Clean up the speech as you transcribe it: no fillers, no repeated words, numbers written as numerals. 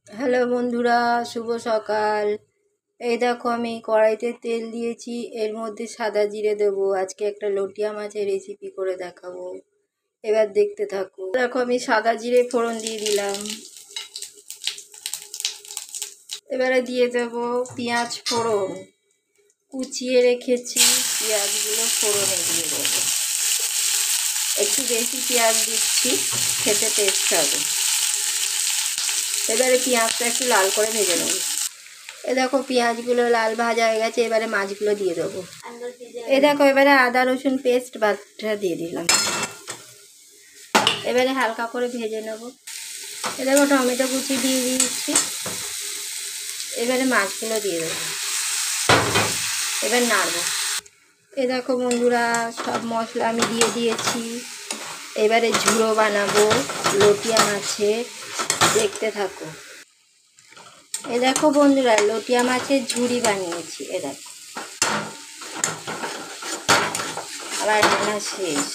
Hello বন্ধুরা, শুভ সকাল। এই দেখো আমি কড়াইতে তেল দিয়েছি, এর মধ্যে সাদা জিরে দেবো। আজকে একটা লটিয়া মাছের রেসিপি করে দেখাবো, এবার দেখতে থাকো। দেখো আমি সাদা জিরে ফোড়ন দিয়ে দিলাম। এবারে দিয়ে দেবো পেঁয়াজ ফোড়ন, কুচিয়ে রেখেছি পেঁয়াজগুলো ফোড়নে দিয়ে দেবো। একটু বেশি পেঁয়াজ দিচ্ছি, খেতে টেস্ট হবে। এবারে পেঁয়াজটা একটু লাল করে ভেজে নেব। এ দেখো পেঁয়াজগুলো লাল ভাজা হয়ে গেছে, এবারে মাছগুলো দিয়ে দেবো। এ দেখো এবারে আদা রসুন পেস্ট বাটা দিয়ে দিলাম। এবারে হালকা করে ভেজে নেব। এ দেখো টমেটো কুচি দিয়ে দিয়েছি। এবারে মাছগুলো দিয়ে দেবো, এবার নাড়বো। এ দেখো বন্ধুরা, সব মশলা আমি দিয়ে দিয়েছি। এবারে ঝুড়ো বানাবো লটিয়া মাছের, দেখতে থাকো। এ দেখো বন্ধুরা, লটিয়া মাছের ঝুড়ি বানিয়েছি। এ দেখো আবার রান্না শেষ।